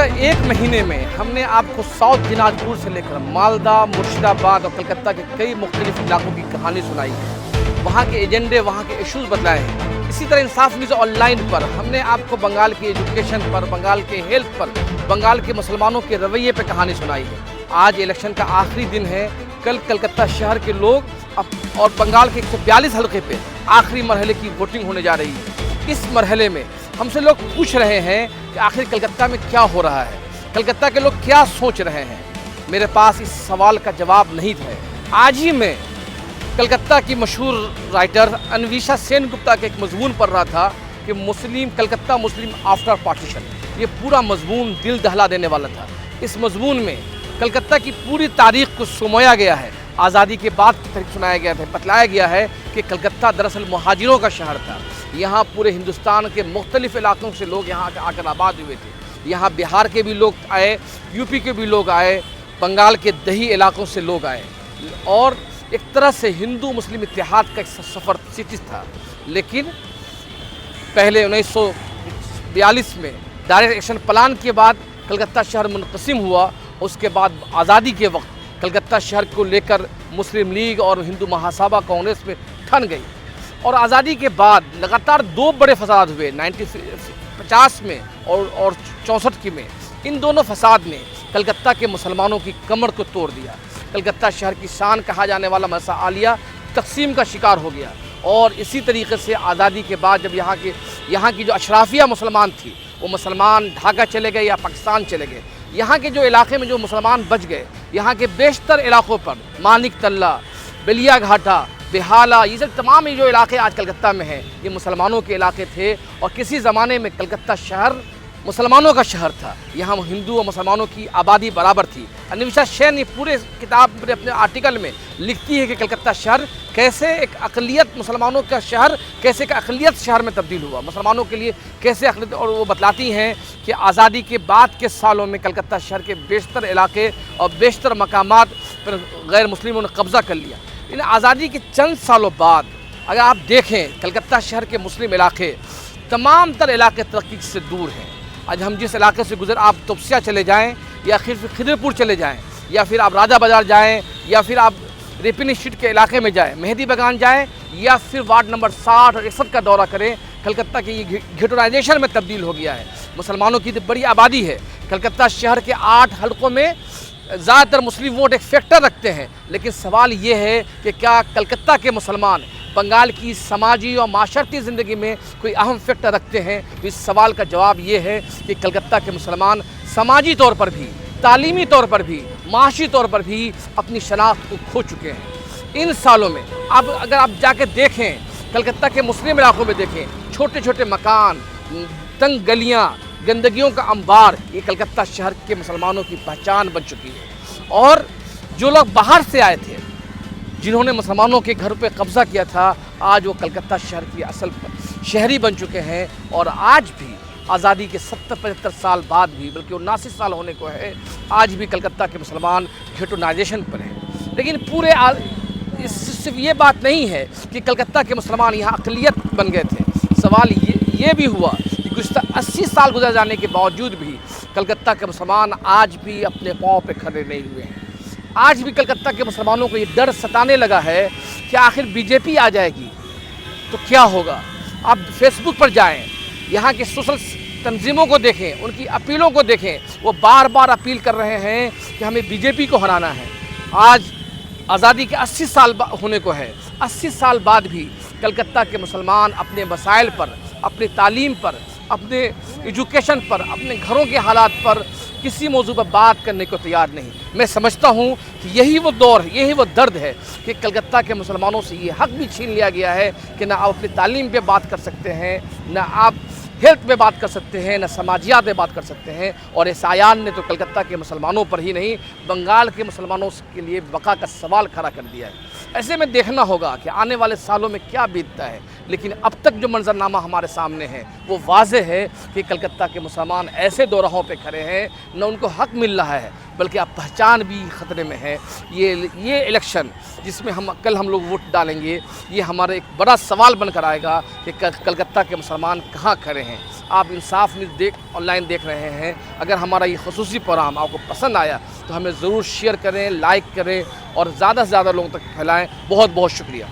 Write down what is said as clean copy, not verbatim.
گزشتہ ایک مہینے میں ہم نے آپ کو ساؤتھ دناجپور سے لے کر مالدہ، مرشدآباد اور کلکتہ کے کئی مختلف علاقوں کی کہانی سنائی ہے، وہاں کے ایجنڈے، وہاں کے ایشوز بتلائے ہیں۔ اسی طرح انصاف نیوز آن لائن پر ہم نے آپ کو بنگال کی ایجوکیشن پر، بنگال کے ہیلتھ پر، بنگال کے مسلمانوں کے رویے پہ کہانی سنائی ہے۔ آج الیکشن کا آخری دن ہے، کل کلکتہ شہر کے لوگ اور بنگال کے 142 حلقے پہ آخری مرحلے کی ووٹنگ ہونے جا رہی ہے۔ اس مرحلے میں ہم سے لوگ پوچھ رہے ہیں کہ آخر کلکتہ میں کیا ہو رہا ہے، کلکتہ کے لوگ کیا سوچ رہے ہیں۔ میرے پاس اس سوال کا جواب نہیں ہے۔ آج ہی میں کلکتہ کی مشہور رائٹر انویشا سین گپتا کے ایک مضمون پڑھ رہا تھا کہ کلکتہ مسلم آفٹر پارٹیشن۔ یہ پورا مضمون دل دہلا دینے والا تھا۔ اس مضمون میں کلکتہ کی پوری تاریخ کو سمویا گیا ہے، آزادی کے بعد کی تاریخ سنایا گیا ہے، بتلایا گیا ہے کہ کلکتہ دراصل مہاجروں کا شہر تھا۔ یہاں پورے ہندوستان کے مختلف علاقوں سے لوگ یہاں آ کر آباد ہوئے تھے۔ یہاں بہار کے بھی لوگ آئے، یو پی کے بھی لوگ آئے، بنگال کے دیہی علاقوں سے لوگ آئے، اور ایک طرح سے ہندو مسلم اتحاد کا ایک سفر سٹی تھا۔ لیکن پہلے 1942 میں ڈائریکٹ ایکشن پلان کے بعد کلکتہ شہر منقسم ہوا۔ اس کے بعد آزادی کے وقت کلکتہ شہر کو لے کر مسلم لیگ اور ہندو مہاسبھا کانگریس میں ٹھن گئی، اور آزادی کے بعد لگاتار دو بڑے فساد ہوئے، 1950 میں اور 64 کی میں۔ ان دونوں فساد نے کلکتہ کے مسلمانوں کی کمر کو توڑ دیا۔ کلکتہ شہر کی شان کہا جانے والا مدرسہ عالیہ تقسیم کا شکار ہو گیا، اور اسی طریقے سے آزادی کے بعد جب یہاں کی جو اشرافیہ مسلمان تھی، وہ مسلمان ڈھاکہ چلے گئے یا پاکستان چلے گئے۔ یہاں کے جو علاقے میں جو مسلمان بچ گئے، یہاں کے بیشتر علاقوں پر مانک تلہ، بلیا گھاٹا، بہالہ، یہ سب تمام جو علاقے آج کلکتہ میں ہیں، یہ مسلمانوں کے علاقے تھے، اور کسی زمانے میں کلکتہ شہر مسلمانوں کا شہر تھا۔ یہاں ہندو اور مسلمانوں کی آبادی برابر تھی۔ انویشا سین یہ پورے کتاب میں اپنے آرٹیکل میں لکھتی ہے کہ کلکتہ شہر کیسے ایک اقلیت مسلمانوں کا شہر کیسے ایک اقلیت شہر میں تبدیل ہوا، مسلمانوں کے لیے کیسے اقلیت، اور وہ بتلاتی ہیں کہ آزادی کے بعد کے سالوں میں کلکتہ شہر کے بیشتر علاقے اور بیشتر مقامات پر غیر مسلموں نے قبضہ کر لیا۔ ان آزادی کے چند سالوں بعد اگر آپ دیکھیں کلکتہ شہر کے مسلم علاقے، تمام تر علاقے ترقی سے دور ہیں۔ آج ہم جس علاقے سے آپ توپسیہ چلے جائیں، یا پھر خدر پور چلے جائیں، یا پھر آپ راجہ بازار جائیں، یا پھر آپ ریپنی اسٹریٹ کے علاقے میں جائیں، مہدی بگان جائیں، یا پھر وارڈ نمبر 60 اور 61 کا دورہ کریں، کلکتہ کی یہ گھٹورائزیشن میں تبدیل ہو گیا ہے۔ مسلمانوں کی بڑی آبادی ہے۔ کلکتہ شہر کے 8 حلقوں میں زیادہ تر مسلم ووٹ ایک فیکٹر رکھتے ہیں، لیکن سوال یہ ہے کہ کیا کلکتہ کے مسلمان بنگال کی سماجی اور معاشرتی زندگی میں کوئی اہم فیکٹر رکھتے ہیں؟ اس سوال کا جواب یہ ہے کہ کلکتہ کے مسلمان سماجی طور پر بھی، تعلیمی طور پر بھی، معاشی طور پر بھی اپنی شناخت کو کھو چکے ہیں۔ ان سالوں میں اگر آپ جا کے دیکھیں، کلکتہ کے مسلم علاقوں میں دیکھیں، چھوٹے چھوٹے مکان، تنگ گلیاں، گندگیوں کا انبار، یہ کلکتہ شہر کے مسلمانوں کی پہچان بن چکی ہے۔ اور جو لوگ باہر سے آئے تھے، جنہوں نے مسلمانوں کے گھر پہ قبضہ کیا تھا، آج وہ کلکتہ شہر کی اصل شہری بن چکے ہیں، اور آج بھی آزادی کے 70-75 سال بعد بھی، بلکہ 79 سال ہونے کو ہے، آج بھی کلکتہ کے مسلمان گھٹورائزیشن پر ہیں۔ لیکن صرف یہ بات نہیں ہے کہ کلکتہ کے مسلمان یہاں اقلیت بن گئے تھے، سوال یہ بھی ہوا کہ گزشتہ 80 سال گزر جانے کے باوجود بھی کلکتہ کے مسلمان آج بھی اپنے پاؤں پہ کھڑے نہیں ہوئے ہیں۔ آج بھی کلکتہ کے مسلمانوں کو یہ ڈر ستانے لگا ہے کہ آخر بی جے پی آ جائے گی تو کیا ہوگا۔ آپ فیس بک پر جائیں، یہاں کے سوشل تنظیموں کو دیکھیں، ان کی اپیلوں کو دیکھیں، وہ بار بار اپیل کر رہے ہیں کہ ہمیں بی جے پی کو ہرانا ہے۔ آج آزادی کے 80 سال ہونے کو ہے، 80 سال بعد بھی کلکتہ کے مسلمان اپنے مسائل پر، اپنی تعلیم پر، اپنے ایجوکیشن پر، اپنے گھروں کے حالات پر کسی موضوع پر بات کرنے کو تیار نہیں۔ میں سمجھتا ہوں کہ یہی وہ دور ہے، یہی وہ درد ہے کہ کلکتہ کے مسلمانوں سے یہ حق بھی چھین لیا گیا ہے کہ نہ آپ اپنی تعلیم پہ بات کر سکتے ہیں، نہ آپ ہیلتھ پہ بات کر سکتے ہیں، نہ سماجیات پہ بات کر سکتے ہیں۔ اور اس عیان نے تو کلکتہ کے مسلمانوں پر ہی نہیں، بنگال کے مسلمانوں کے لیے بقا کا سوال کھڑا کر دیا ہے۔ ایسے میں دیکھنا ہوگا کہ آنے والے سالوں میں کیا بیتتا ہے۔ لیکن اب تک جو منظرنامہ ہمارے سامنے ہے وہ واضح ہے کہ کلکتہ کے مسلمان ایسے دو راہوں پہ کھڑے ہیں، نہ ان کو حق مل رہا ہے بلکہ اب پہچان بھی خطرے میں ہے۔ یہ الیکشن جس میں کل ہم لوگ ووٹ ڈالیں گے، یہ ہمارا ایک بڑا سوال بن کر آئے گا کہ کلکتہ کے مسلمان کہاں کھڑے ہیں۔ آپ انصاف نیوز آن لائن دیکھ رہے ہیں، اگر ہمارا یہ خصوصی پروگرام آپ کو پسند آیا تو ہمیں ضرور شیئر کریں، لائک کریں اور زیادہ سے زیادہ لوگوں تک پھیلائیں۔ بہت بہت شکریہ۔